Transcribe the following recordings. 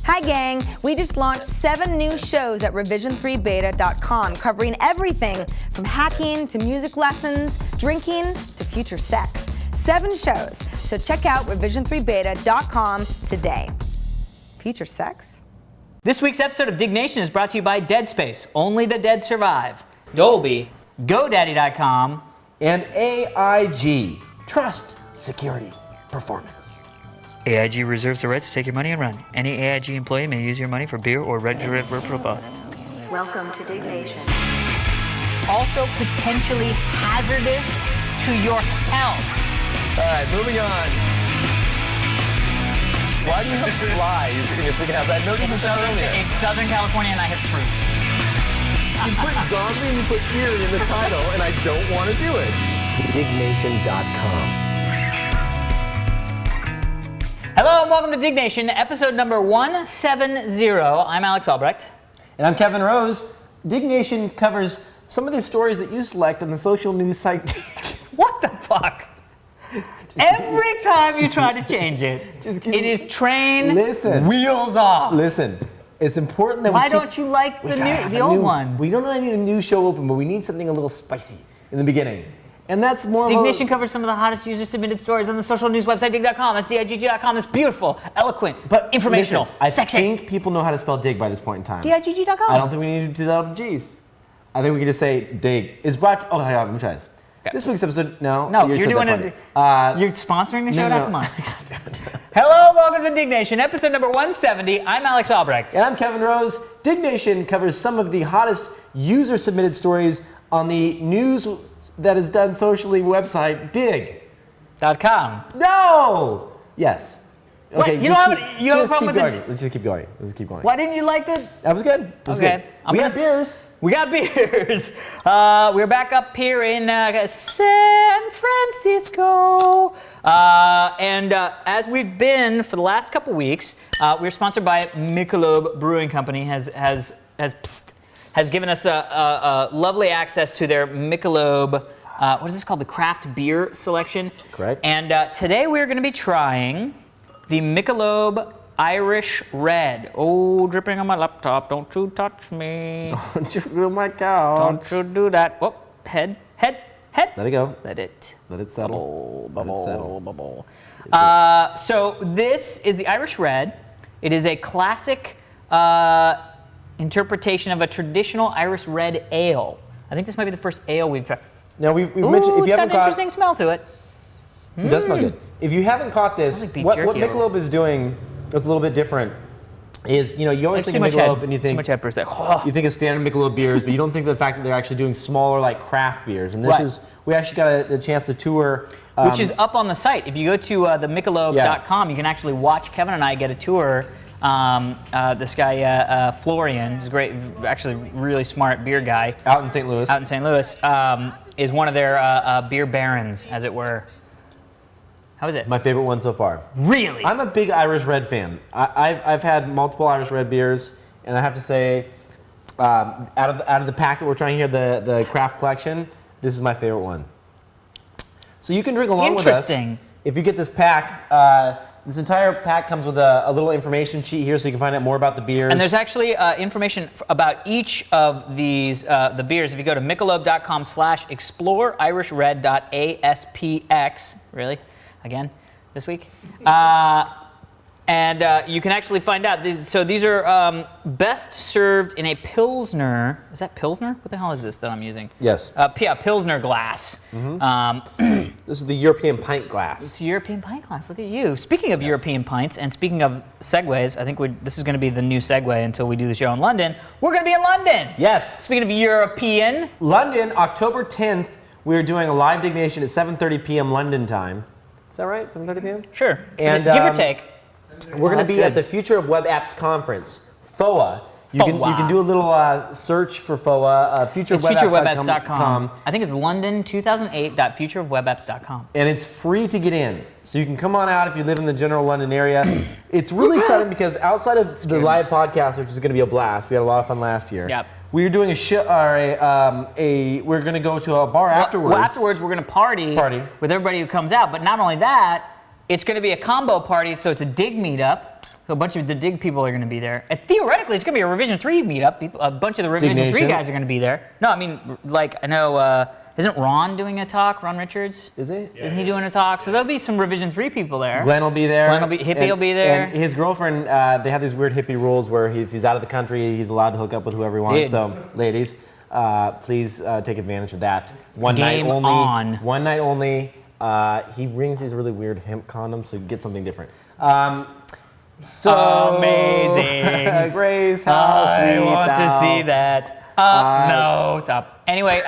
Hi gang, we just launched 7 new shows at revision3beta.com covering everything from hacking to music lessons, drinking to future sex. 7 shows, so check out revision3beta.com today. Future sex? This week's episode of Diggnation is brought to you by Dead Space. Only the dead survive. Dolby, GoDaddy.com, and AIG. Trust, security, performance. AIG reserves the right to take your money and run. Any AIG employee may use your money for beer or red profile. Welcome to Diggnation. Also potentially hazardous to your health. All right, moving on. Why do you have flies in your freaking house? I noticed this earlier. It's Southern California and I have fruit. You put zombie and you put eerie in the title, and I don't want to do it. Diggnation.com. Hello and welcome to Diggnation, episode number 170. I'm Alex Albrecht. And I'm Kevin Rose. Diggnation covers some of the stories that you select on the social news site Dig. What the fuck? Every time you try to change it, it is train wheels off. Listen, it's important that Why don't you like the old one? We don't really need a new show open, but we need something a little spicy in the beginning. And that's more Diggnation covers some of the hottest user-submitted stories on the social news website, dig.com. That's digg.com. It's beautiful, eloquent, but informational, listen, sexy. I think people know how to spell dig by this point in time. digg.com. I don't think we need to do that on G's. I think we can just say dig. It's brought to, let me try this. Okay. This week's episode, no, you're doing it. You're sponsoring the show now? Come on. God damn it. Hello, welcome to Diggnation, episode number 170. I'm Alex Albrecht. And I'm Kevin Rose. Diggnation covers some of the hottest user-submitted stories on the news that is done socially website dig.com. No! Yes. Okay. What? You have a problem with it? Let's just keep going. Why didn't you like that? That was good. It was good. We got beers. We got beers. We're back up here in San Francisco. And as we've been for the last couple weeks, we're sponsored by Michelob Brewing Company. Has given us a lovely access to their Michelob, what is this called? The craft beer selection. Correct. And today we're going to be trying the Michelob Irish Red. Oh, dripping on my laptop. Don't you touch me. Don't you do my couch. Don't you do that. Oh, head. Let it go. Let it settle. Bubble. So this is the Irish Red. It is a classic interpretation of a traditional Irish red ale. I think this might be the first ale we've tried. Now we've mentioned, if you haven't got an interesting smell to it. It does smell good. If you haven't caught this, like beef what jerky Michelob is doing that's a little bit different is, you always think of Michelob and you think, too much head for a sec. you think of standard Michelob beers, but you don't think of the fact that they're actually doing smaller, like craft beers. And this is, we actually got a chance to tour. Which is up on the site. If you go to the Michelob.com, you can actually watch Kevin and I get a tour. This guy, Florian, is great, actually really smart beer guy. Out in St. Louis. Is one of their beer barons, as it were. How is it? My favorite one so far. Really? I'm a big Irish Red fan. I've had multiple Irish Red beers, and I have to say, out of the pack that we're trying here, the craft collection, this is my favorite one. So you can drink along with us. Interesting. If you get this pack, this entire pack comes with a little information sheet here, so you can find out more about the beers. And there's actually information about each of these the beers. If you go to michelob.com/exploreirishred.aspx, really, again, this week, and you can actually find out. So these are best served in a Pilsner. Is that Pilsner? What the hell is this that I'm using? Yes. Pilsner glass. Mm-hmm. This is the European pint glass. It's a European pint glass. Look at you. Speaking of European pints, and speaking of segues, I think this is going to be the new segue until we do the show in London. We're going to be in London. Yes. Speaking of European. London, October 10th, we're doing a live Diggnation at 7:30 p.m. London time. Is that right? 7:30 p.m.? Sure. And give or take. We're going to be at the Future of Web Apps Conference, FOA. You can do a little search for FOA, futureofwebapps.com. I think it's london2008.futureofwebapps.com. And it's free to get in. So you can come on out if you live in the general London area. It's really exciting because outside of the live podcast, which is going to be a blast, we had a lot of fun last year. Yep. We're doing we're going to go to a bar afterwards. Well, afterwards we're going to party with everybody who comes out. But not only that, It's going to be a combo party, so it's a Dig meetup. So a bunch of the Dig people are going to be there. And theoretically, it's going to be a Revision 3 meetup. A bunch of the Revision 3 guys are going to be there. No, I mean, like, I know, isn't Ron doing a talk? Ron Richards? Is he? Isn't he doing a talk? So there'll be some Revision 3 people there. Glenn will be there. Hippie will be there. And his girlfriend, they have these weird hippie rules where if he's out of the country, he's allowed to hook up with whoever he wants. Dude. So, ladies, please take advantage of that. One Game night only. on. One night only. He brings these really weird hemp condoms, so get something different. So amazing. Grace, how sweet I want to thou. see that. No, stop. Anyway,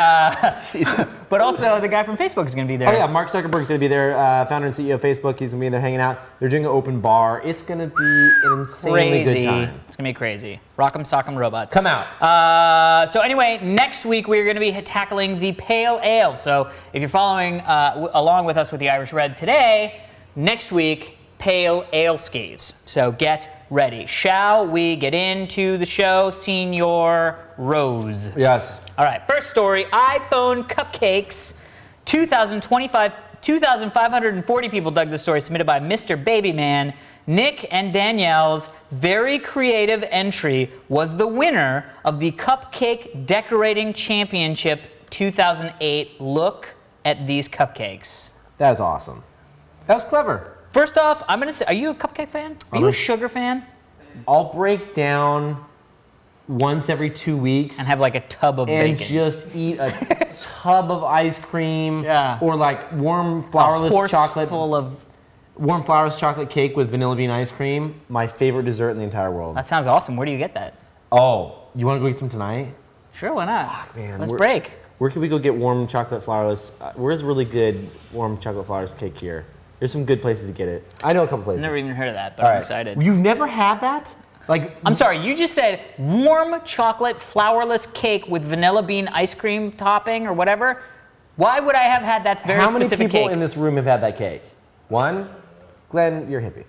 Jesus. but also the guy from Facebook is going to be there. Oh yeah, Mark Zuckerberg's going to be there, founder and CEO of Facebook. He's going to be there hanging out. They're doing an open bar. It's going to be an insanely Crazy. good time. It's going to be crazy. Rock'em sock'em robots. Come out. So anyway, next week we're going to be tackling the Pale Ale. So if you're following along with us with the Irish Red today, next week, Pale Ale skis. So get ready. Shall we get into the show, Senior Rose? Yes. All right, first story, iPhone Cupcakes. 2,540 people dug this story, submitted by Mr. Babyman. Nick and Danielle's very creative entry was the winner of the Cupcake Decorating Championship 2008. Look at these cupcakes. That was awesome. That was clever. First off, I'm going to say, are you a cupcake fan? Are you a sugar fan? I'll break down once every 2 weeks And have like a tub of and bacon. just eat a tub of ice cream Yeah. or like warm A flourless horse chocolate. full of... Warm flourless chocolate cake with vanilla bean ice cream. My favorite dessert in the entire world. That sounds awesome. Where do you get that? Oh, you want to go get some tonight? Sure, why not? Fuck, man. Let's We're- break. Where can we go get warm chocolate flourless? Where's really good warm chocolate flourless cake here? There's some good places to get it. I know a couple places. Never even heard of that, but All I'm right. excited. You've never had that? Like, I'm sorry, you just said warm chocolate flourless cake with vanilla bean ice cream topping or whatever. Why would I have had that very how many specific people cake? in this room have had that cake? One? Glenn, you're hippie.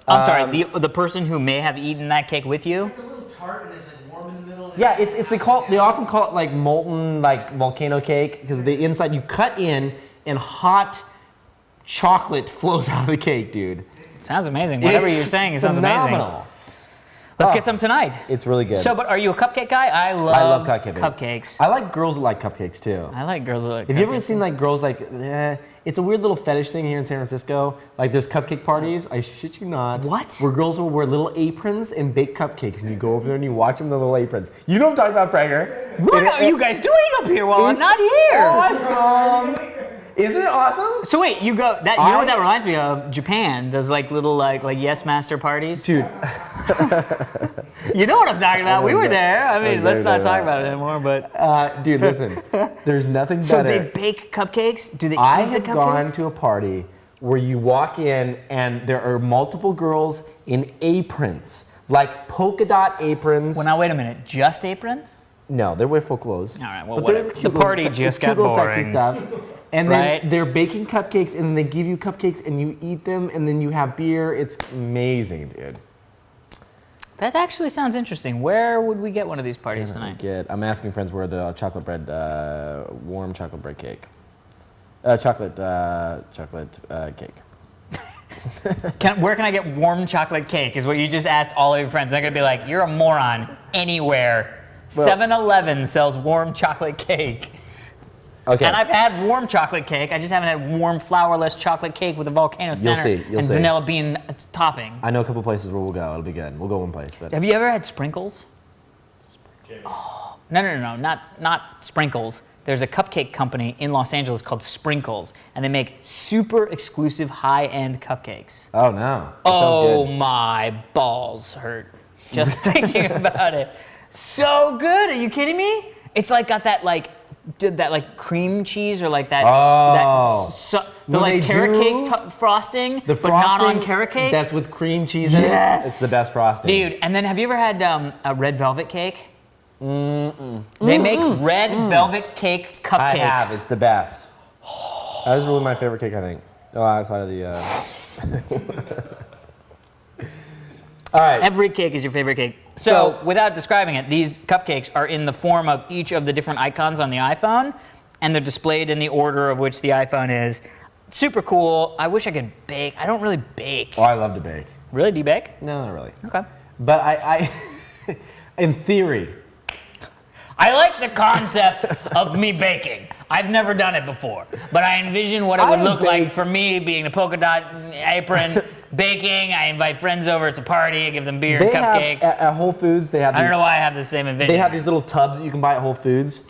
I'm sorry, the person who may have eaten that cake with you? It's like a little tart and it's like warm in the middle. Yeah, they often call it like molten like volcano cake because the inside you cut in and hot chocolate flows out of the cake, dude. Sounds amazing. Whatever It's you're saying, it sounds phenomenal. amazing. Let's get some tonight. It's really good. So, but are you a cupcake guy? I love love cupcakes. I like girls that like cupcakes too. I like girls that like Have you ever cupcakes. seen like girls like, it's a weird little fetish thing here in San Francisco. Like there's cupcake parties, I shit you not. What? Where girls will wear little aprons and bake cupcakes and you go over there and you watch them in the little aprons. You know what I'm talking about, Prager? What are you guys doing up here while I'm It's not here? Awesome. Isn't it awesome? So wait, you go that you know what that reminds me of? Japan. Those like little like yes master parties. Dude, You know what I'm talking about. We were there. I mean, was let's there, not talk about it anymore, but dude, listen. There's nothing better. so they bake cupcakes? Do they I eat the have cupcakes? gone to a party where you walk in and there are multiple girls in aprons, like polka dot aprons. Well, now wait a minute. Just aprons? No, they're wearing full clothes. All right, well, But they're whatever. cute The little party se- just it's cute got little sexy boring. stuff. And then Right? they're baking cupcakes and they give you cupcakes and you eat them and then you have beer. It's amazing, dude. That actually sounds interesting. Where would we get one of these parties tonight? I'm asking friends where the chocolate bread, warm chocolate bread cake. Chocolate cake. Where can I get warm chocolate cake? Is what you just asked all of your friends. They're gonna be like, "You're a moron." Anywhere. Well- 7-Eleven sells warm chocolate cake. Okay. And I've had warm chocolate cake. I just haven't had warm flourless chocolate cake with a volcano You'll center see, you'll and see. vanilla bean topping. I know a couple places where we'll go. It'll be good. We'll go one place, but Have you ever had sprinkles? Oh, no, not sprinkles. There's a cupcake company in Los Angeles called Sprinkles, and they make super exclusive high-end cupcakes. oh no. That Oh sounds good. my balls hurt just thinking about it. So good. Are you kidding me? It's like got that like cream cheese or like that Oh. the When like they carrot do cake frosting, The but not on frosting carrot cake. That's with cream cheese in Yes. it. It's the best frosting. Dude, and then have you ever had a red velvet cake? They make red velvet cake cupcakes. I have. It's the best. That was really my favorite cake, I think. Oh, outside of the. All right. Every cake is your favorite cake. So, without describing it, these cupcakes are in the form of each of the different icons on the iPhone, and they're displayed in the order of which the iPhone is. super cool. I wish I could bake. I don't really bake. Oh, I love to bake. Really? Do you bake? No, not really. Okay. But I in theory, I like the concept of me baking. I've never done it before, but I envision what it would look like for me being a polka dot apron, baking. I invite friends over. It's a party. I give them beer and they have cupcakes. at Whole Foods. They have. I don't know why I have the same envision. They have these little tubs that you can buy at Whole Foods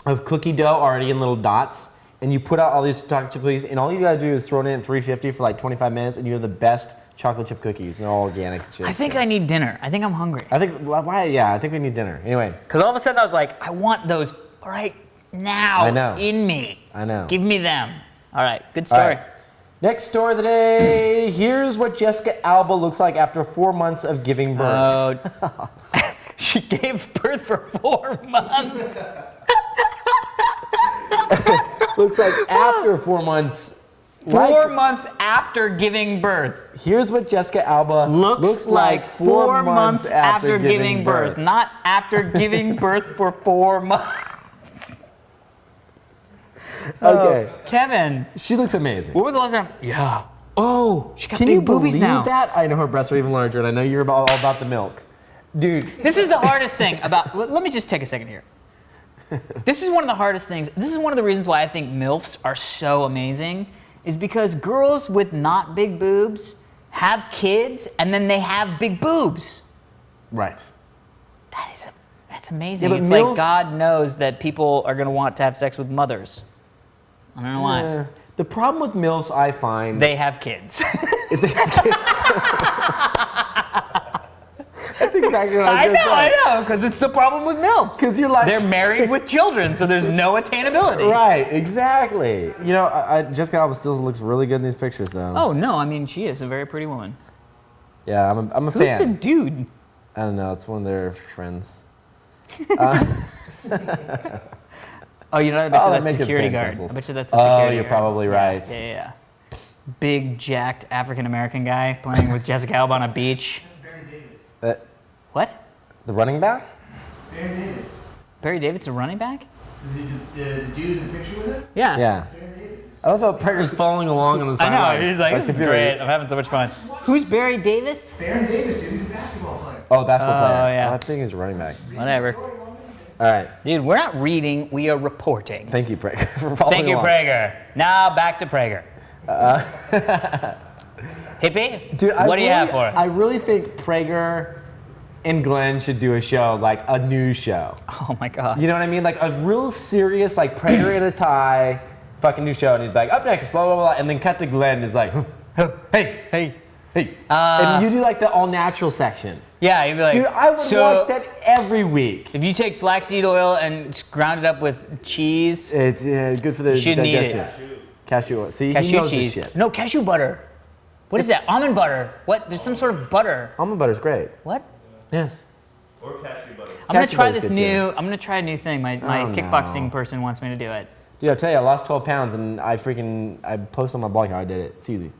of cookie dough already in little dots, and you put out all these chocolate chip cookies, and all you gotta do is throw it in at 350 for like 25 minutes, and you have the best chocolate chip cookies, and they're all organic chips. I think I need dinner. I think I'm hungry. I think why? Yeah, I think we need dinner. Anyway, Because all of a sudden I was like, I want those right now I know. in me. I know. Give me them. All right, good All story. right. Next story of the day. Here's what Jessica Alba looks like after 4 months of giving birth. Oh, she gave birth for 4 months. Looks like after 4 months. 4 months after giving birth. Here's what Jessica Alba Looks like 4 months after giving birth. Not after giving birth for 4 months. Okay. Kevin, She looks amazing. what was the last time? Yeah. Oh, she got Can big you boobies believe now. that? I know her breasts are even larger, and I know you're all about the milk. Dude, This is the hardest thing about. Let me just take a second here. This is one of the hardest things. This is one of the reasons why I think MILFs are so amazing, is because girls with not big boobs have kids and then they have big boobs. right. That's amazing. Yeah, but It's like MILFs God knows that people are going to want to have sex with mothers. I don't know why. The problem with MILFs, I find, They have kids. is they have kids. That's exactly what I was I going to say. know, because it's the problem with MILFs. 'Cause you're like- They're married with children, so there's no attainability. Right, exactly. You know, Jessica Alba still looks really good in these pictures, though. Oh, no, I mean, she is a very pretty woman. Yeah, I'm a Who's the fan. dude? I don't know, it's one of their friends. Oh, you know, I bet Oh, you they that's make good security sand guard. pencils. I bet you that's the security Oh, guard. you're probably right. Yeah. Big, jacked African-American guy playing with Jessica Alba on a beach. That's Barry Davis. What? The running back? Barry Davis. Barry Davis a running back? The dude in the picture with him? Yeah. Yeah. Barry Davis. I love how Prager's following along on the I sideline. know. He's like, That's this is confusing. great. I'm having so much fun. Who's Barry Davis? Barry Davis, dude. He's a basketball player. Oh, basketball player. Oh, yeah. I think he's a running back. Whatever. All right. Dude, we're not reading, we are reporting. Thank you, Prager, for following Thank you, along. Prager. Now back to Prager. Hippie? Dude, what do you have for us? I really think Prager and Glenn should do a show, like a news show. Oh my God. You know what I mean? Like a real serious, like Prager in a tie, fucking news show, and he's like, up next, blah, blah, blah, and then cut to Glenn, and he's like, hey, hey, hey. And you do like the all natural section. Yeah, you'd be like, Dude, I would watch that every week. If you take flaxseed oil and just ground it up with cheese, It's good for the shouldn't eat it. digestion. Cashew oil. See, he cashew knows cheese. this shit. No, cashew butter. What is that? Almond butter. What? There's some sort of butter. Almond butter's great. What? Yes. Or cashew butter. I'm gonna Cashew try butter's this good, new. too. I'm gonna try a new thing. My Oh, no. kickboxing person wants me to do it. Dude, I'll tell you, I lost 12 pounds, and I post on my blog how I did it. It's easy.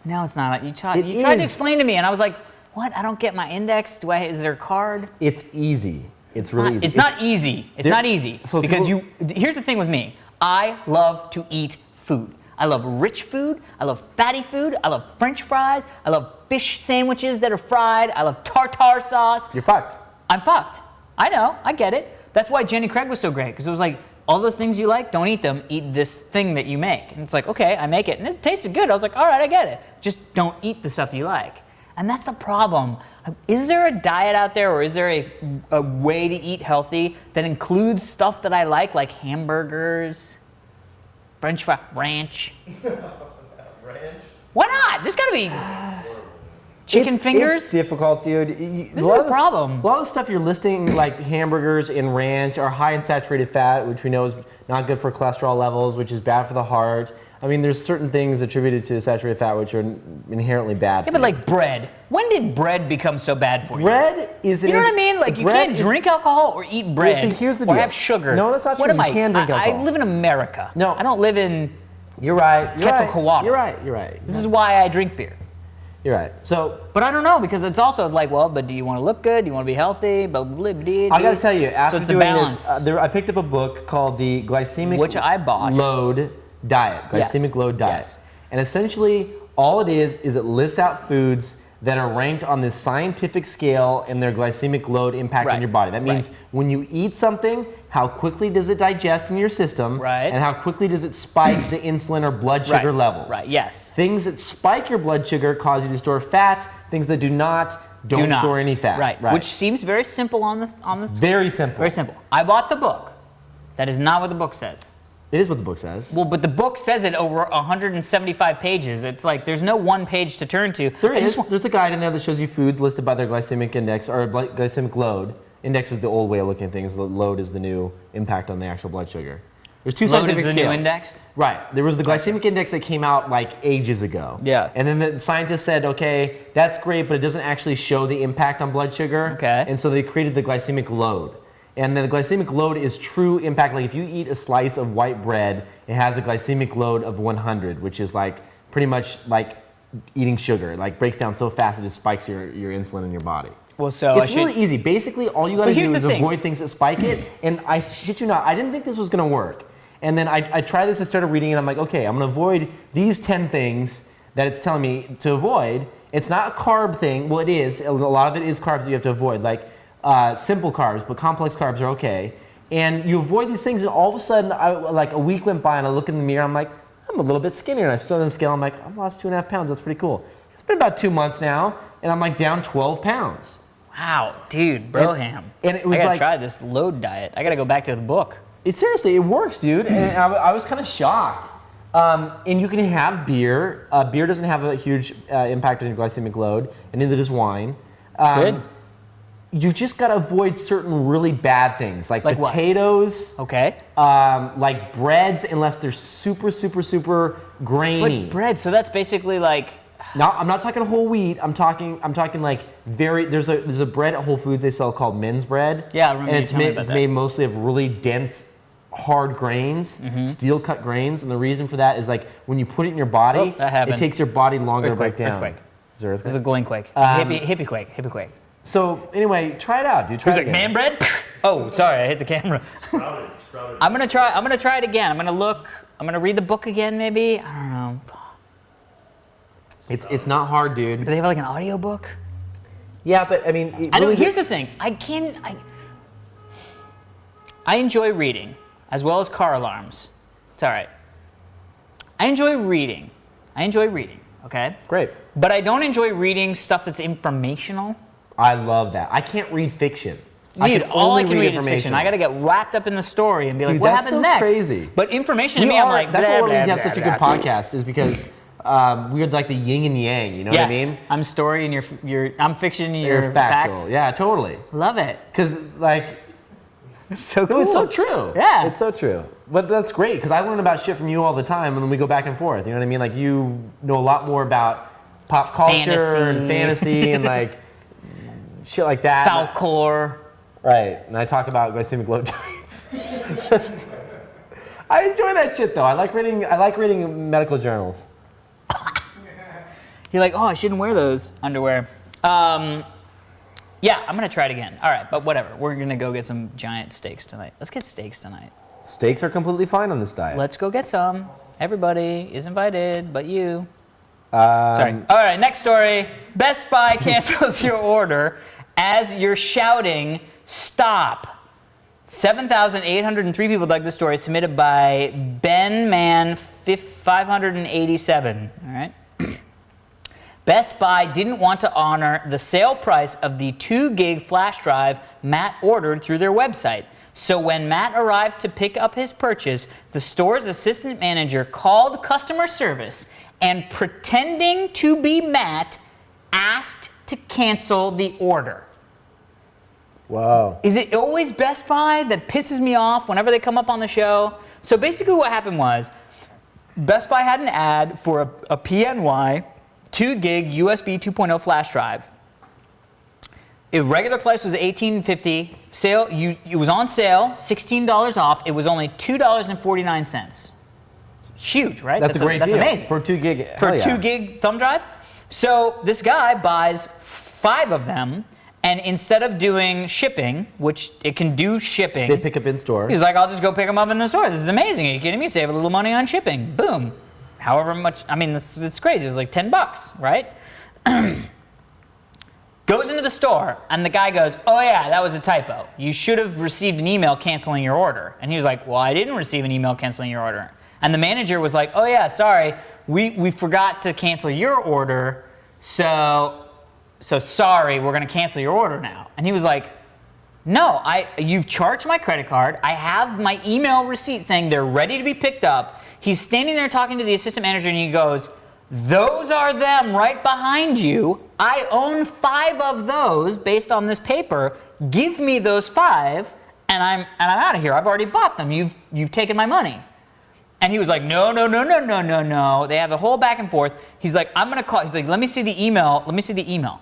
No, it's not. You tried It to is. explain to me, and I was like, "What? I don't get my index. Is there a card?" It's easy. It's really easy. It's not easy. It's There- not easy so because people- here's the thing with me. I love to eat food. I love rich food. I love fatty food. I love French fries. I love fish sandwiches that are fried. I love tartar sauce. You're fucked. I'm fucked. I know. I get it. That's why Jenny Craig was so great, because it was like, all those things you like, don't eat them. Eat this thing that you make. And it's like, okay, I make it, and it tasted good. I was like, all right, I get it. Just don't eat the stuff you like. And that's the problem. Is there a diet out there, or is there a way to eat healthy that includes stuff that I like hamburgers, French fry, ranch? Ranch? Why not? There's gotta be chicken fingers. It's difficult, dude. This is the problem. A lot of the stuff you're listing, like hamburgers and ranch, are high in saturated fat, which we know is not good for cholesterol levels, which is bad for the heart. I mean, there's certain things attributed to saturated fat which are inherently bad Yeah, for but you. like bread. When did bread become so bad for you? Bread is You know what I mean? Like you bread can't is- drink alcohol or eat bread. see, here's the or deal. have sugar. No, that's not What true. am You I? can drink I alcohol. live in America. No. I don't live in. You're right. You're Quetzalcoatl. right. You're right. You're right. This is why I drink beer. You're right. So But I don't know, because it's also like, well, but do you want to look good? Do you want to be healthy? Blah, blah, blah, blah, I got to tell you, after it's a doing this, balance. I picked up a book called The Glycemic Which I bought. Load diet, glycemic load diet. Yes. And essentially, all it is it lists out foods that are ranked on this scientific scale and their glycemic load impact on Right. your body. That means Right. when you eat something, how quickly does it digest in your system, Right. and how quickly does it spike the insulin or blood sugar Right. levels. Right, yes. Things that spike your blood sugar cause you to store fat. Things that do not don't Do not. store any fat. Right. Which seems very simple on this. Very simple. Very simple. I bought the book. That is not what the book says. It is what the book says. Well, but the book says it over 175 pages. It's like there's no one page to turn to. There I is. just There's a guide in there that shows you foods listed by their glycemic index or glycemic load. Index is the old way of looking at things. The load is the new impact on the actual blood sugar. There's two Load scientific is the scales. new index? Right. There was the glycemic index that came out like ages ago. Yeah. And then the scientists said, okay, that's great, but it doesn't actually show the impact on blood sugar. Okay. And so they created the glycemic load. And then the glycemic load is true impact. Like if you eat a slice of white bread, it has a glycemic load of 100, which is like pretty much like eating sugar. It like breaks down so fast it just spikes your insulin in your body. Well, so It's really easy. Basically, all you got to But here's do is the thing. avoid things that spike it. And I shit you not, I didn't think this was going to work. And then I tried this and started reading, and I'm like, okay, I'm going to avoid these 10 things that it's telling me to avoid. It's not a carb thing. Well, it is. A lot of it is carbs that you have to avoid, like simple carbs, but complex carbs are okay. And you avoid these things, and all of a sudden, like a week went by, and I look in the mirror, I'm like, I'm a little bit skinnier. And I stood on the scale, I'm like, I've lost 2.5 pounds. That's pretty cool. It's been about 2 months now, and I'm like down 12 pounds. Wow, dude, broham. And it was I gotta like- try this load diet. I gotta go back to the book. Seriously, it works, dude. And I was kind of shocked. And you can have beer. Beer doesn't have a huge impact on your glycemic load, and neither does wine. Good. You just gotta avoid certain really bad things, like Like what? potatoes, Okay. like breads, unless they're super, super, super grainy. But bread, so that's basically like, Now, I'm not talking whole wheat. I'm talking like very. There's a bread at Whole Foods they sell called Men's bread. Yeah, I remember and you it's telling me made about it's that. made mostly of really dense, hard grains, steel cut grains, and the reason for that is like when you put it in your body, Oh, that happened. it takes your body longer to break Earthquake, down. earthquake. Is there it was earthquake? a glinquake. Hippie quake. So anyway, try it out, dude. Try Was it it again. man bread? Oh, sorry, I hit the camera. Sprouted. I'm gonna try it again. I'm gonna read the book again, maybe. I don't know. It's not hard, Do dude. they have like an audio book? Yeah, but I mean, it I don't. really Here's the thing. I enjoy reading as well as car alarms. It's all right. I enjoy reading. Okay. great. But I don't enjoy reading stuff that's informational. I love that. I can't read fiction. Dude, all I can read is information. fiction. I got to get wrapped up in the story and be like, Dude, what that's happened so next? crazy. But information to me, I'm like, that's blah, why we blah, have blah, such a blah, good blah. podcast is because we're like the yin and yang. You know what I mean? I'm story and I'm fiction and You're you're factual. fact. Yeah, totally. Love it. Because like, It's so cool. it's so true. Yeah. It's so true. But that's great because I learn about shit from you all the time, and then we go back and forth. You know what I mean? Like you know a lot more about pop culture and fantasy and like shit like that. Falcor. Right. And I talk about glycemic load diets. I enjoy that shit though. I like reading medical journals. You're like, oh, I shouldn't wear those underwear. Yeah, I'm gonna try it again. All right, but whatever. We're gonna go get some giant steaks tonight. Let's get steaks tonight. Steaks are completely fine on this diet. Let's go get some. Everybody is invited, but you. Sorry. All right, next story. Best Buy cancels your order as you're shouting, stop. 7,803 people like this story, submitted by Ben Man 587. All right. Best Buy didn't want to honor the sale price of the 2 gig flash drive Matt ordered through their website. So when Matt arrived to pick up his purchase, the store's assistant manager called customer service and, pretending to be Matt, asked to cancel the order. Wow. Is it always Best Buy that pisses me off whenever they come up on the show? So basically what happened was Best Buy had an ad for a PNY 2 gig USB 2.0 flash drive. The regular price was $18.50. It was on sale, $16 off. It was only $2.49. Huge, right? That's a great deal. That's amazing. For 2 gig. For hell a yeah. 2 gig thumb drive. So this guy buys 5 of them, And instead of doing shipping, which it can do shipping, Say pick up in store. he's like, I'll just go pick them up in the store. This is amazing. Are you kidding me? Save a little money on shipping. Boom. However much, I mean, it's crazy. It was like $10, right? Goes into the store, and the guy goes, oh yeah, that was a typo. You should have received an email canceling your order. And he was like, well, I didn't receive an email canceling your order. And the manager was like, oh yeah, sorry, we forgot to cancel your order, so sorry, we're gonna cancel your order now. And he was like, no, you've charged my credit card. I have my email receipt saying they're ready to be picked up. He's standing there talking to the assistant manager, and he goes, those are them right behind you. I own 5 of those based on this paper. Give me those 5, and I'm out of here. I've already bought them. You've taken my money. And he was like, no. They have a whole back and forth. He's like, I'm gonna call. He's like, let me see the email.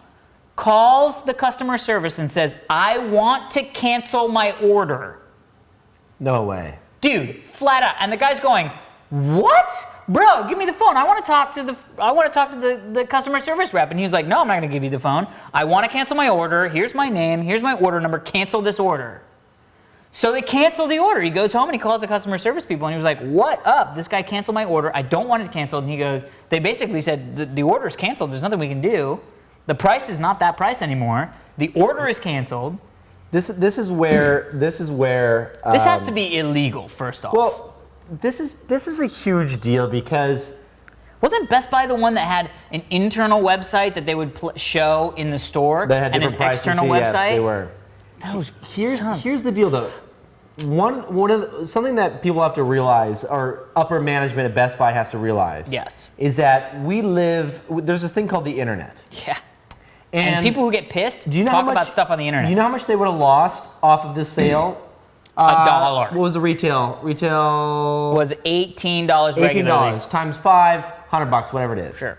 Calls the customer service and says, I want to cancel my order. No way. Dude, flat out. And the guy's going, what? Bro, give me the phone. I want to talk to the customer service rep. And he was like, no, I'm not going to give you the phone. I want to cancel my order. Here's my name. Here's my order number. Cancel this order. So they cancel the order. He goes home and he calls the customer service people and he was like, what up? This guy canceled my order. I don't want it canceled. And he goes, they basically said, the order is canceled. There's nothing we can do. The price is not that price anymore. The order is canceled. This is where This has to be illegal, first off. Well, this is a huge deal because wasn't Best Buy the one that had an internal website that they would show in the store they had and different an prices. external Yes, website? they were. Here's the deal though. Something that people have to realize, or upper management at Best Buy has to realize, Yes. is that there's this thing called the internet. Yeah. And people who get pissed do you know talk how much, about stuff on the internet. Do you know how much they would have lost off of this sale? $1. What was the retail? Retail Was $18 regularly. $18 times 5, $100, whatever it is. Sure.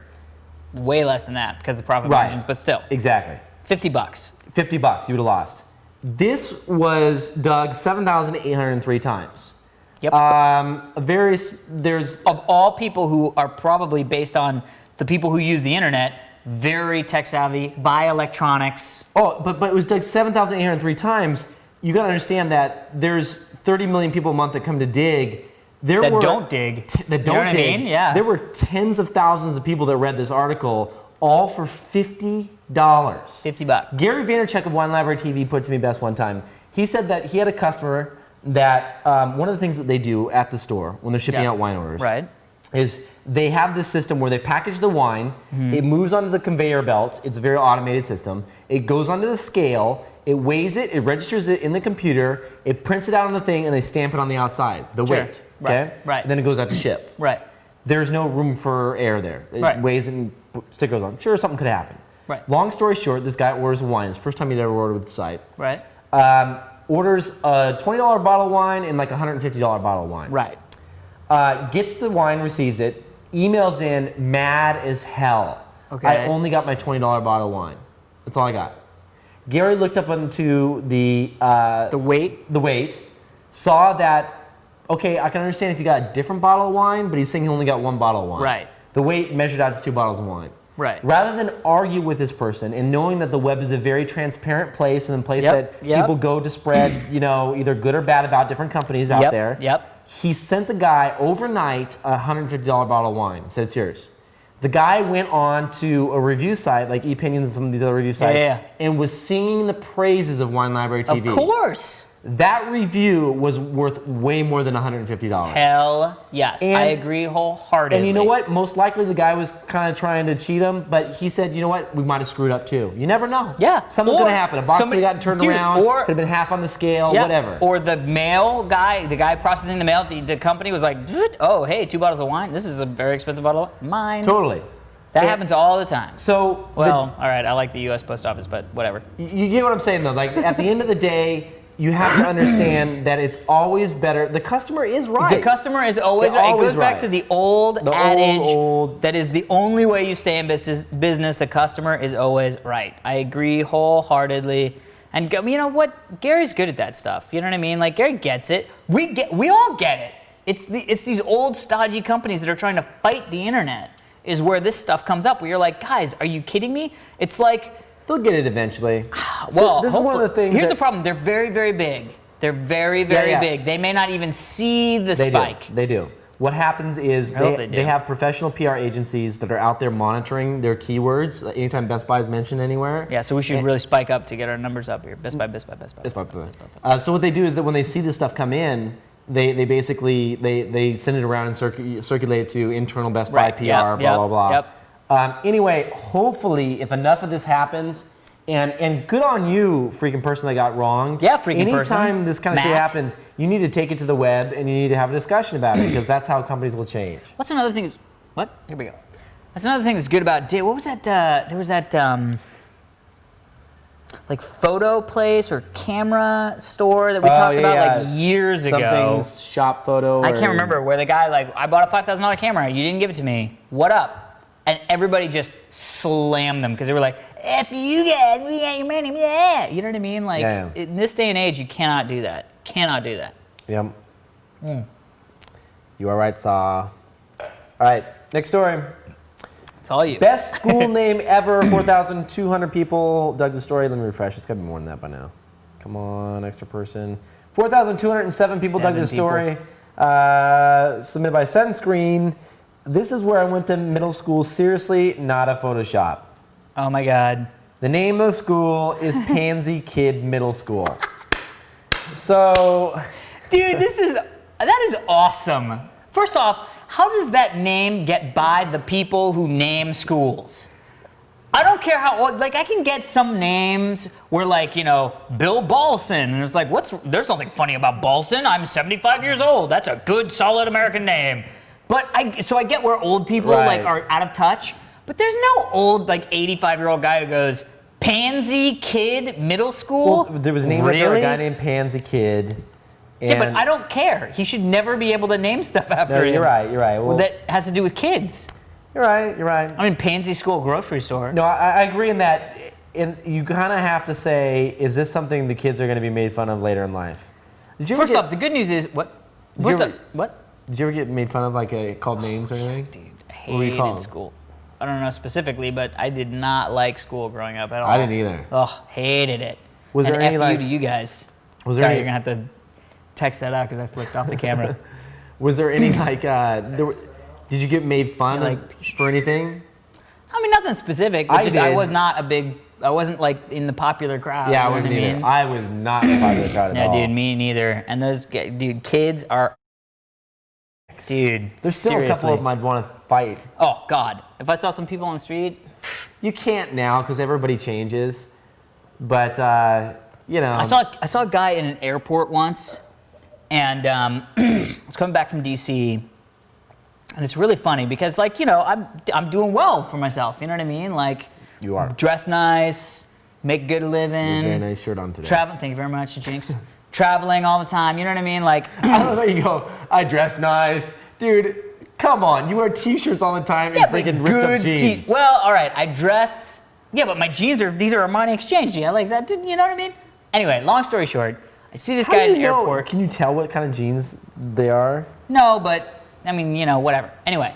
Way less than that because of the profit Right. margins, but still. Exactly. $50. $50 you would have lost. This was dug 7,803 times. Yep. There's Of all people who are probably based on the people who use the internet, very tech savvy, buy electronics. Oh, but it was dug 7,803 times. You got to understand that there's 30 million people a month that come to dig. That don't dig. That don't You know what I dig. mean? Yeah. There were tens of thousands of people that read this article, all for $50. $50. Gary Vaynerchuk of Wine Library TV put it to me best one time. He said that he had a customer that one of the things that they do at the store when they're shipping out wine orders is they have this system where they package the wine, it moves onto the conveyor belt, it's a very automated system, it goes onto the scale, it weighs it, it registers it in the computer, it prints it out on the thing, and they stamp it on the outside, the weight, okay? Right. And then it goes out to ship. Right. There's no room for error there. It weighs it and stickers on. Sure, something could happen. Right. Long story short, this guy orders wine. It's the first time he'd ever ordered with the site. Right. Orders a $20 bottle of wine and like a $150 bottle of wine. Right. Gets the wine, receives it, emails in, mad as hell. Okay. I only got my $20 bottle of wine. That's all I got. Gary looked up into the weight, saw that, okay, I can understand if you got a different bottle of wine, but he's saying he only got 1 bottle of wine. Right. The weight measured out to 2 bottles of wine. Right. Rather than argue with this person and knowing that the web is a very transparent place and a place that people go to spread, either good or bad about different companies out there. Yep. He sent the guy overnight a $150 bottle of wine. Said it's yours. The guy went on to a review site like eOpinions and some of these other review sites and was singing the praises of Wine Library TV. Of course. That review was worth way more than $150. Hell yes. I agree wholeheartedly. And you know what? Most likely the guy was kind of trying to cheat him, but he said, you know what? We might have screwed up too. You never know. Yeah. Something's going to happen. A box could have gotten turned around, could have been half on the scale, whatever. Or the mail guy, the guy processing the mail, the company was like, oh, hey, 2 bottles of wine. This is a very expensive bottle of wine. Mine. Totally. That happens all the time. So, all right, I like the U.S. Post Office, but whatever. You get what I'm saying, though. Like, at the end of the day, you have to understand that it's always better. The customer is right. The customer is always right. It goes back to the old adage that is the only way you stay in business. The customer is always right. I agree wholeheartedly. And you know what? Gary's good at that stuff. You know what I mean? Like, Gary gets it. We all get it. It's these old stodgy companies that are trying to fight the internet is where this stuff comes up, where you're like, guys, are you kidding me? It's like They'll get it eventually. Well, this is one of the things. Here's the problem. They're very, very big. They're very, very big. They may not even see the spike. They do. What happens is they have professional PR agencies that are out there monitoring their keywords. Anytime Best Buy is mentioned anywhere. Yeah, so we should really spike up to get our numbers up here. Best Buy, Best Buy, Best Buy. Best Buy. So what they do is that when they see this stuff come in, they basically they send it around and circulate it to internal Best Buy PR, blah, blah, blah. Anyway, hopefully, if enough of this happens, and good on you, freaking person that got wrong. Yeah, freaking person. Anytime this kind of shit happens, you need to take it to the web and you need to have a discussion about it because that's how companies will change. What's another thing? What? Here we go. That's another thing that's good about. What was that? There was that like photo place or camera store that we talked about like years ago. Something's shop photo. I can't remember where the guy like, I bought a $5,000 camera. You didn't give it to me. What up? And everybody just slammed them because they were like, F you guys, we got your money, yeah. You know what I mean? Like, in this day and age, you cannot do that. Cannot do that. Yep. You are right, Saw. All right, next story. It's all you. Best school name ever, 4,200 people dug the story. Let me refresh. It's got to be more than that by now. Come on, extra person. 4,207 people dug the story. Submitted by Sunscreen. This is where I went to middle school. Seriously, not a Photoshop. Oh my God. The name of the school is Pansy Kid Middle School. So, dude, that is awesome. First off, how does that name get by the people who name schools? I don't care how, like, I can get some names where, like, you know, Bill Balson, and it's like, there's nothing funny about Balson. I'm 75 years old. That's a good, solid American name. But so I get where old people like are out of touch, but there's no old like 85-year-old guy who goes Pansy Kid Middle School. Well, there was named after a guy named Pansy Kid. Yeah, but I don't care. He should never be able to name stuff after him. You're right. Well, that has to do with kids. You're right. I mean, Pansy School grocery store. No, I agree in that. And you kind of have to say, is this something the kids are going to be made fun of later in life? First off, the good news is what? Did you ever get made fun of, like, called names or anything? Dude, I hated school. I don't know specifically, but I did not like school growing up at all. I didn't either. Oh, hated it. Was there any, F you to you guys. Sorry, you're going to have to text that out because I flicked off the camera. Was there any, like, did you get made fun of for anything? I mean, nothing specific. But I was not I wasn't, like, in the popular crowd. Yeah, I wasn't either. I was not in the popular crowd at all. Yeah, dude, me neither. And those, kids are... Dude, there's still a couple of them I'd want to fight. Oh God! If I saw some people on the street, you can't now because everybody changes. But you know, I saw a guy in an airport once, and I was coming back from DC, and it's really funny because, like, you know, I'm doing well for myself. You know what I mean? Like, you are dress nice, make good living. Very nice shirt on today. Thank you very much, Jinx. Traveling all the time, you know what I mean? Like, I don't know how you go, I dress nice. Dude, come on. You wear t-shirts all the time and freaking ripped up jeans. Well, all right, I dress. Yeah, but my jeans these are Armani Exchange. Yeah, like that. You know what I mean? Anyway, long story short, I see this guy in the airport. Can you tell what kind of jeans they are? No, but I mean, you know, whatever. Anyway,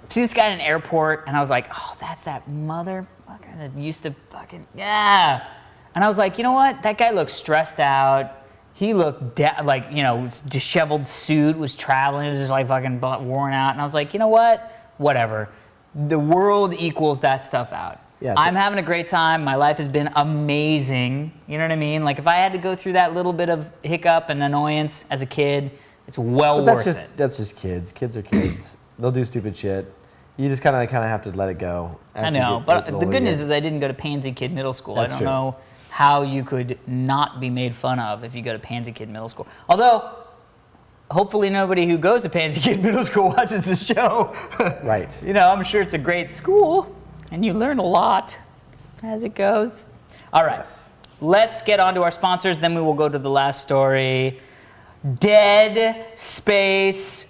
I see this guy in an airport, and I was like, oh, that's that motherfucker that used to fucking, yeah. And I was like, you know what? That guy looks stressed out. He looked like, you know, disheveled suit, was traveling, was just like fucking worn out. And I was like, you know what? Whatever. The world equals that stuff out. Yeah, I'm having a great time. My life has been amazing. You know what I mean? Like, if I had to go through that little bit of hiccup and annoyance as a kid, it's well worth it. That's just kids. Kids are kids. They'll do stupid shit. You just kind of have to let it go. I know, but the good news is I didn't go to Pansy Kid Middle School. I don't know how you could not be made fun of if you go to Pansy Kid Middle School. Although, hopefully nobody who goes to Pansy Kid Middle School watches the show. Right. You know, I'm sure it's a great school, and you learn a lot as it goes. All right, let's get on to our sponsors, then we will go to the last story. Dead Space.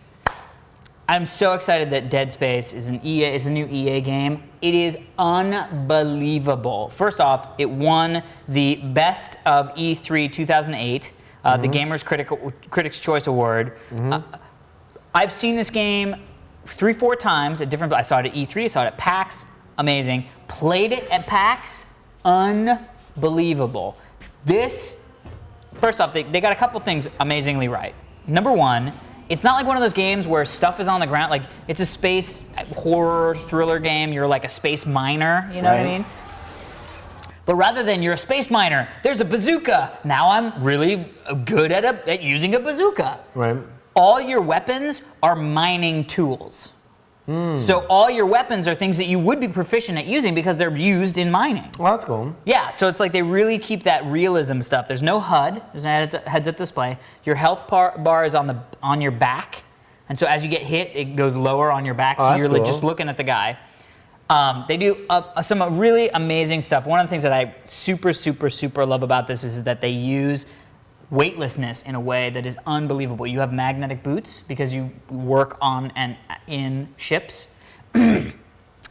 I'm so excited that Dead Space is a new EA game. It is unbelievable. First off, it won the Best of E3 2008, the Gamers Critics' Choice Award. I've seen this game 3-4 times at different. I saw it at E3. I saw it at PAX. Amazing. Played it at PAX. unbelievable. This, first off, they got a couple things amazingly right. Number one, it's not like one of those games where stuff is on the ground. Like, it's a space horror thriller game. You're like a space miner, you know what I mean? But rather than you're a space miner, there's a bazooka. Now I'm really good at using a bazooka. Right. All your weapons are mining tools. So all your weapons are things that you would be proficient at using because they're used in mining. Well, that's cool. Yeah, so it's like they really keep that realism stuff. There's no HUD. There's no heads-up display. Your health bar is on your back, and so as you get hit, it goes lower on your back. So you're cool. just looking at the guy. They do some really amazing stuff. One of the things that I super love about this is that they use weightlessness in a way that is unbelievable. You have magnetic boots because you work on and in ships. And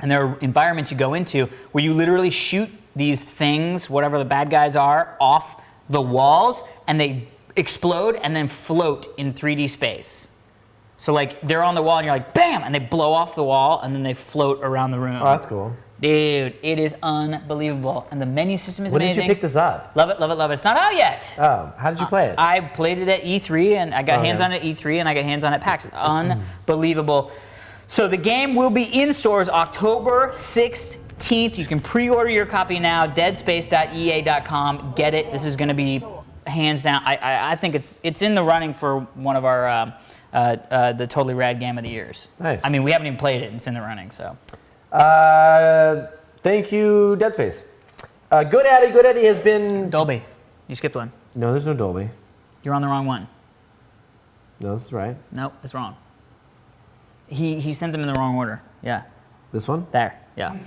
there are environments you go into where you literally shoot these things, whatever the bad guys are, off the walls, and they explode and then float in 3D space. So like they're on the wall and you're like, bam, and they blow off the wall and then they float around the room. Oh, that's cool. Dude, it is unbelievable. And the menu system is When amazing. did you pick this up? Love it, love it, love it. It's not out yet. Oh, how did you play it? I played it at E3 and I got hands on it at E3 and I got hands on it at PAX. Unbelievable. So the game will be in stores October 16th. You can pre-order your copy now, deadspace.ea.com. Get it. This is going to be hands down. I think it's in the running for one of our the totally rad game of the years. Nice. I mean, we haven't even played it and it's in the running, so. Thank you, Dead Space. GoDaddy has been... Dolby. You skipped one. No, there's no Dolby. You're on the wrong one. No, this is right. Nope, it's wrong. He sent them in the wrong order. Yeah. This one? There. Yeah.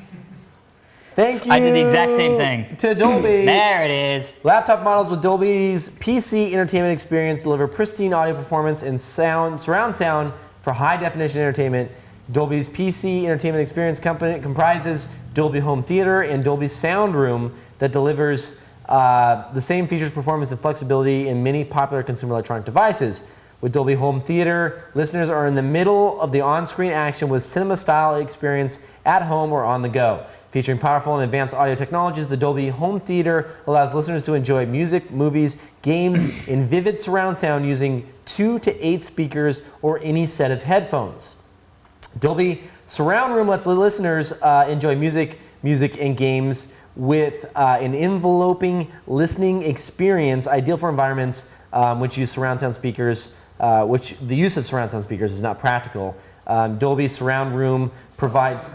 Thank you. I did the exact same thing. To Dolby. There it is. Laptop models with Dolby's PC entertainment experience deliver pristine audio performance and surround sound for high-definition entertainment. Dolby's PC entertainment experience comprises Dolby Home Theater and Dolby Sound Room that delivers the same features, performance, and flexibility in many popular consumer electronic devices. With Dolby Home Theater, listeners are in the middle of the on-screen action with cinema-style experience at home or on the go. Featuring powerful and advanced audio technologies, the Dolby Home Theater allows listeners to enjoy music, movies, games in vivid surround sound using 2 to 8 speakers or any set of headphones. Dolby Surround Room lets listeners enjoy music, and games with an enveloping listening experience, ideal for environments which use surround sound speakers, which the use of surround sound speakers is not practical. Dolby Surround Room provides...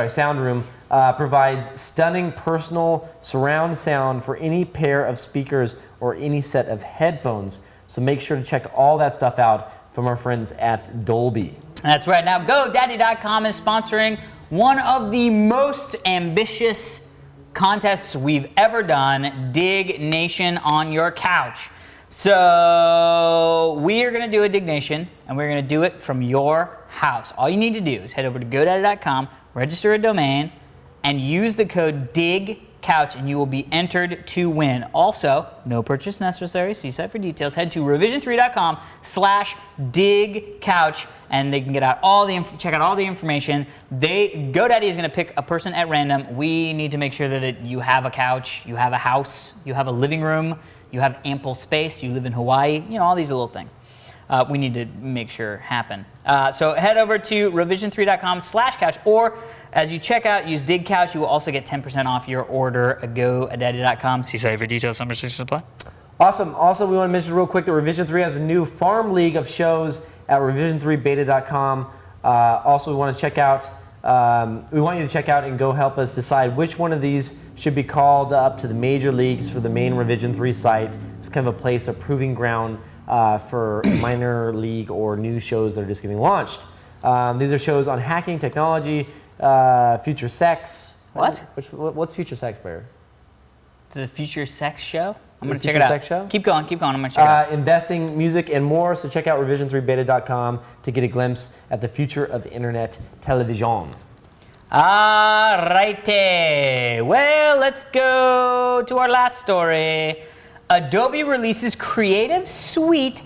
Sound Room provides stunning personal surround sound for any pair of speakers or any set of headphones. So make sure to check all that stuff out from our friends at Dolby. That's right. Now, GoDaddy.com is sponsoring one of the most ambitious contests we've ever done, Diggnation on your couch. So we are going to do a Diggnation, and we're going to do it from your house. All you need to do is head over to GoDaddy.com, register a domain, and use the code DIGCouch, and you will be entered to win. Also, no purchase necessary. See site for details. Head to revision3.com/digcouch, and they can get out all the check out all the information. GoDaddy is going to pick a person at random. We need to make sure that you have a couch, you have a house, you have a living room, you have ample space, you live in Hawaii. You know, all these little things. We need to make sure happen. So head over to revision3.com/couch, or as you check out, use DigCouch. You will also get 10% off your order at GoDaddy.com. See site for details. Some restrictions apply. Awesome. Also, we want to mention real quick that Revision 3 has a new farm league of shows at revision3beta.com. Also, we want to check out. We want you to check out and go help us decide which one of these should be called up to the major leagues for the main Revision 3 site. It's kind of a place, a proving ground for minor league or new shows that are just getting launched. These are shows on hacking, technology, future sex. What? What's future sex, Bear? The future sex show? I'm going to Future check it out. sex show? Keep going. I'm going to check it out. Investing, music, and more. So check out revision3beta.com to get a glimpse at the future of internet television. Alrighty. Well, let's go to our last story. Adobe releases Creative Suite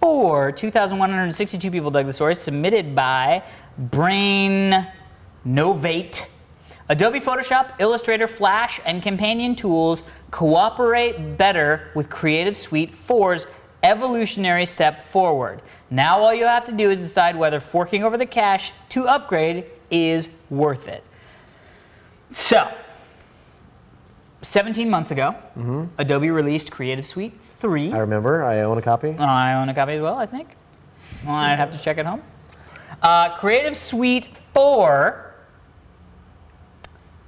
4. 2,162 people dug the story, submitted by Brain Novate. Adobe Photoshop, Illustrator, Flash, and companion tools cooperate better with Creative Suite 4's evolutionary step forward. Now all you have to do is decide whether forking over the cash to upgrade is worth it. So, 17 months ago, Adobe released Creative Suite 3. I remember. I own a copy. I own a copy as well, I think. Well, I'd have to check at home. Creative Suite 4,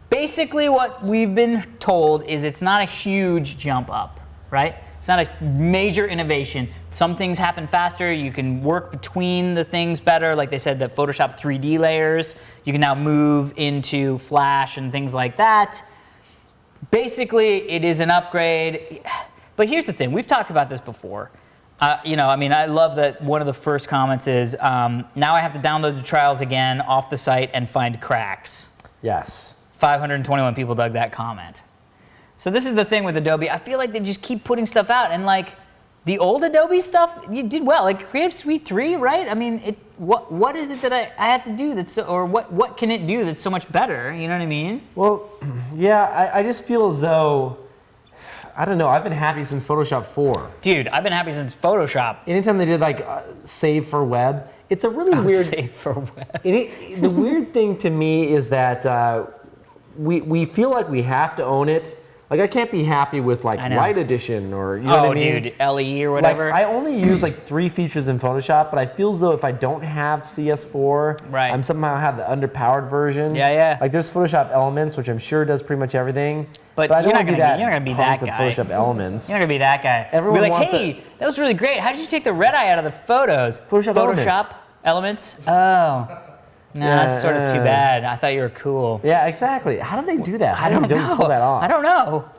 basically what we've been told is it's not a huge jump up, right? It's not a major innovation. Some things happen faster. You can work between the things better. Like they said, the Photoshop 3D layers, you can now move into Flash and things like that. Basically, it is an upgrade. But here's the thing. We've talked about this before. I love that one of the first comments is, now I have to download the trials again off the site and find cracks. Yes. 521 people dug that comment. So this is the thing with Adobe. I feel like they just keep putting stuff out, and like the old Adobe stuff, you did well. Like Creative Suite 3, right? I mean, what is it that I have to do that's or what can it do that's so much better? You know what I mean? Well, yeah, I just feel as though, I don't know, I've been happy since Photoshop 4. Dude, I've been happy since Photoshop. Anytime they did like save for web, it's a really weird. Save for web. The weird thing to me is that we feel like we have to own it. Like I can't be happy with like Light Edition or you know what I mean? Dude, LE or whatever. Like I only use like 3 features in Photoshop, but I feel as though if I don't have CS4, right. I'm somehow have the underpowered version. Yeah. Like there's Photoshop Elements, which I'm sure does pretty much everything. But I you're don't not want to be gonna that. You're not gonna be that with guy. Photoshop Elements. You're not gonna be that guy. Everyone be like, wants hey, that was really great. How did you take the red eye out of the photos? Photoshop Elements. Oh. No, that's sort of too bad. I thought you were cool. Yeah, exactly. How do they do that? I don't know. Pull that off? I don't know.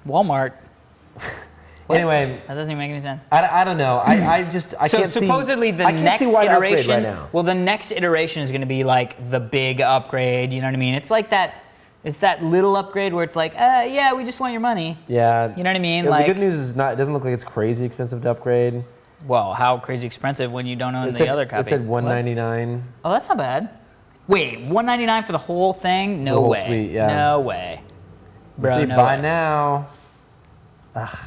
Walmart. Anyway, that doesn't even make any sense. I don't know. I can't see. So supposedly the I can't next see why to upgrade iteration. right now. Well, the next iteration is going to be like the big upgrade. You know what I mean? It's like that. It's that little upgrade where it's like, yeah, we just want your money. Yeah. You know what I mean? The Like, good news is it doesn't look like it's crazy expensive to upgrade. well, how crazy expensive when you don't own the other copy? It said $199. Oh, that's not bad. Wait, $199 for the whole thing? No The whole way. suite, yeah. No way. Bro, See, no buy way. now.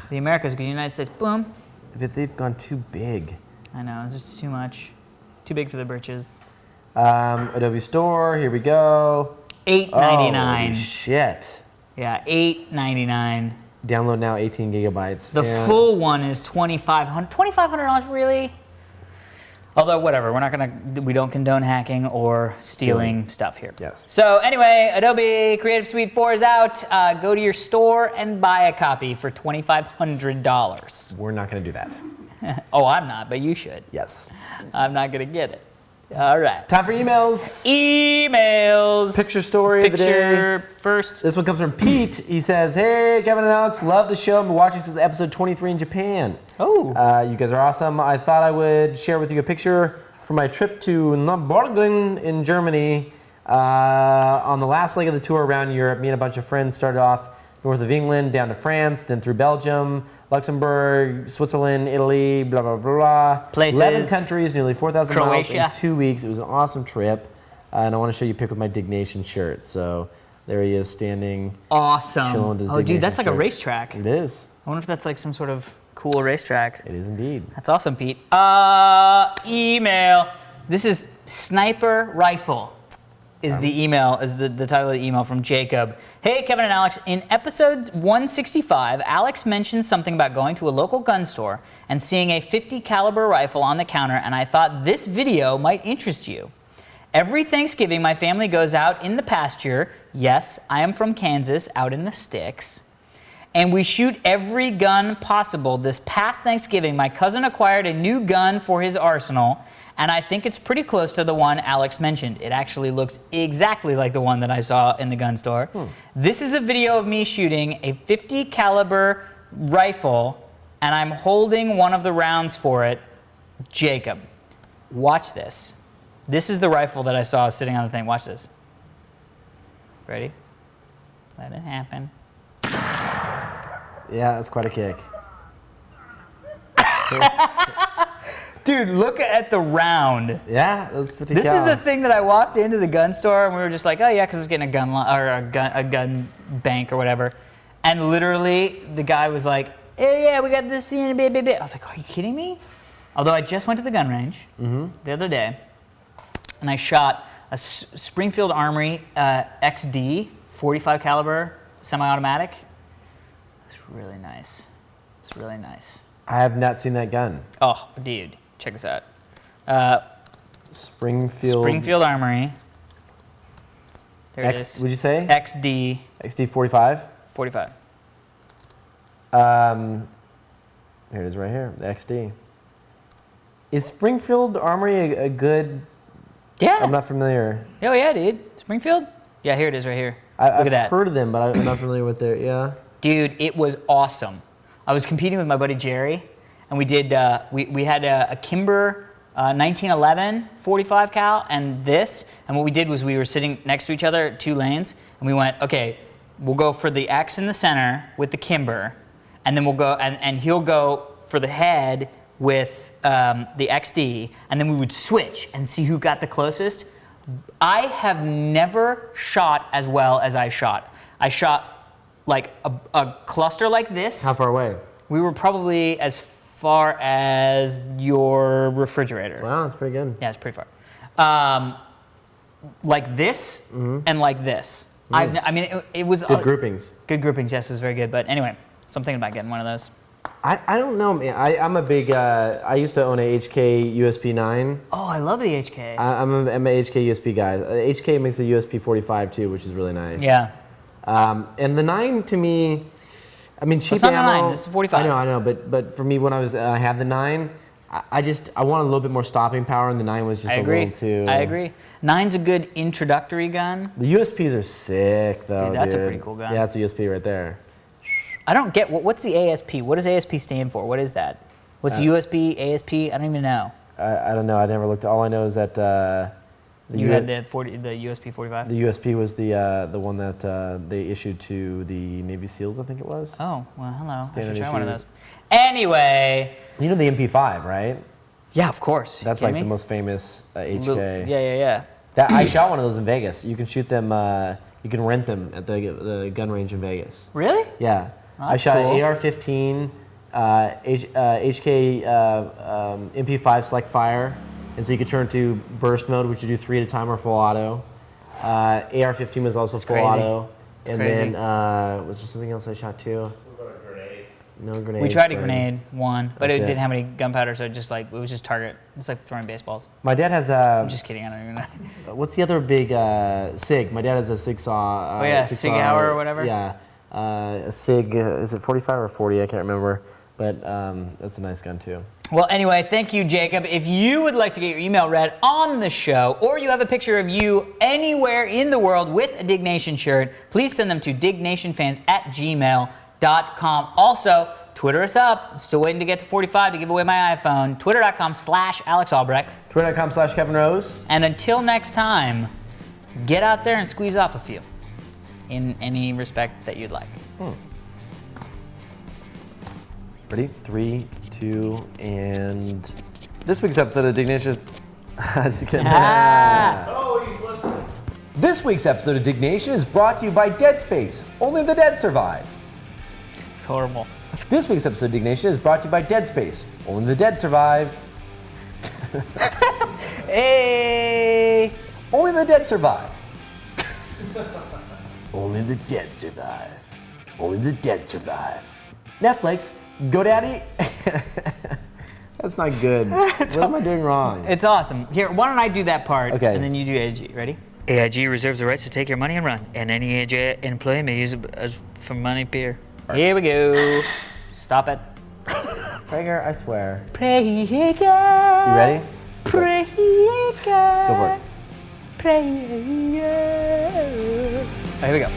The Americas, the United States, boom. They've gone too big. I know, it's just too much. Too big for the britches. Adobe Store, here we go. $8.99. Holy shit. Yeah, $8.99. Download now, 18 gigabytes. The Yeah. full one is $2,500. $2,500, really? Although, whatever, we don't condone hacking or stealing stuff here. Yes. So anyway, Adobe Creative Suite 4 is out. Go to your store and buy a copy for $2,500. We're not going to do that. Oh, I'm not, but you should. Yes. I'm not going to get it. All right. Time for emails. Emails. Picture story of the day. Picture first. This one comes from Pete. He says, hey, Kevin and Alex, love the show. I've been watching since episode 23 in Japan. Oh. You guys are awesome. I thought I would share with you a picture from my trip to Nürburgring in Germany. On the last leg of the tour around Europe, me and a bunch of friends started off north of England, down to France, then through Belgium, Luxembourg, Switzerland, Italy, blah, blah, blah, blah. Places. 11 countries, nearly 4,000 miles in Croatia. 2 weeks. It was an awesome trip. And I want to show you a pic with my Diggnation shirt. So there he is standing. Awesome. Chilling with his Oh, dude, Diggnation that's like a shirt. racetrack. It is. I wonder if that's like some sort of cool racetrack. It is indeed. That's awesome, Pete. Email. This is Sniper Rifle. Is the email, is the title of the email from Jacob. Hey, Kevin and Alex. In episode 165, Alex mentioned something about going to a local gun store and seeing a .50 caliber rifle on the counter, and I thought this video might interest you. Every Thanksgiving, my family goes out in the pasture. Yes, I am from Kansas, out in the sticks. And we shoot every gun possible. This past Thanksgiving, my cousin acquired a new gun for his arsenal, and I think it's pretty close to the one Alex mentioned. It actually looks exactly like the one that I saw in the gun store. This is a video of me shooting a .50 caliber rifle, and I'm holding one of the rounds for it. Jacob, watch this. This is the rifle that I saw sitting on the thing. Watch this. Ready? Let it happen. Yeah, that's quite a kick. Dude, look at the round. Yeah, those 50 This cal. is the thing that I walked into the gun store and we were just like, oh yeah, because it's getting a gun or a gun bank or whatever. And literally the guy was like, hey, yeah, we got this. I was like, are you kidding me? Although I just went to the gun range the other day and I shot a Springfield Armory XD 45 caliber semi-automatic. It's really nice. It's really nice. I have not seen that gun. Oh, dude, check this out. Springfield Armory. There it is. Would you say? XD XD 45? 45. Here it is right here, the XD. Is Springfield Armory a good... Yeah. I'm not familiar. Oh yeah, dude. Springfield? Yeah, here it is right here. I've Look at that. heard of them, but I'm not familiar with their, yeah. Dude, it was awesome. I was competing with my buddy Jerry, and we did, we had a Kimber 1911 45 cal and this, and what we did was we were sitting next to each other at 2 lanes, and we went, okay, we'll go for the X in the center with the Kimber, and then we'll go, and he'll go for the head with the XD, and then we would switch and see who got the closest. I have never shot as well as I shot. I shot like a cluster like this. How far away? We were probably as far as your refrigerator. Wow, that's pretty good. Yeah, it's pretty far. Like this and like this. I mean, it was Good groupings. Good groupings, yes, it was very good. But anyway, so I'm thinking about getting one of those. I don't know, man. I'm a big, I used to own a HK USP 9. Oh, I love the HK. I'm a HK USP guy. HK makes a USP 45 too, which is really nice. Yeah. And the 9 to me, I mean, cheap it's not ammo. a 9, this is a 45. I know, but for me, when I had the 9, I wanted a little bit more stopping power, and the 9 was just a little too. I agree. 9's a good introductory gun. The USPs are sick, though. Dude, that's a pretty cool gun. Yeah, that's a USP right there. I don't get what's the ASP. What does ASP stand for? What is that? What's USB, ASP? I don't even know. I don't know. I never looked. All I know is that you had the USP 45. The USP was the one that they issued to the Navy SEALs, I think it was. Oh well, hello. Standard I should try one of issue. those. Anyway. You know the MP5, right? Yeah, of course. That's like the most famous HK. Yeah. That I shot one of those in Vegas. You can shoot them. You can rent them at the gun range in Vegas. Really? Yeah. Oh, I shot cool. an AR-15, HK MP5 select fire, and so you could turn to burst mode, which you do 3 at a time or full auto. AR-15 was also full crazy. auto, and crazy. then was there something else I shot too? What about a grenade? No grenade. We tried a grenade one, but That's it it. didn't have any gunpowder, so it was just target. It's like throwing baseballs. My dad has I'm just kidding. I don't even know. what's the other big SIG? My dad has a SIG saw. Oh yeah, SIG Sig saw, Hour or whatever. Yeah, a SIG. Is it 45 or 40? I can't remember, but that's a nice gun too. Well, anyway, thank you, Jacob. If you would like to get your email read on the show, or you have a picture of you anywhere in the world with a Diggnation shirt, please send them to dignationfans@gmail.com. Also, Twitter us up. I'm still waiting to get to 45 to give away my iPhone. Twitter.com/Alex Albrecht. Twitter.com/Kevin Rose. And until next time, get out there and squeeze off a few in any respect that you'd like. Ready? 3, 2, and this week's episode of Diggnation. Just kidding. Oh, he's listening. This week's episode of Diggnation is brought to you by Dead Space. Only the dead survive. It's horrible. This week's episode of Diggnation is brought to you by Dead Space. Only the dead survive. Hey! Only the dead survive. Only the dead survive. Only the dead survive. Netflix, GoDaddy. That's not good. What am I doing wrong? It's awesome. Here, why don't I do that part, Okay. and then you do AG. Ready? AIG reserves the rights to take your money and run, and any AIG employee may use it for money beer. Here we go. Stop it. Prager, I swear. Prager. You ready? Prager. Go for it. Prager. All right, here we go.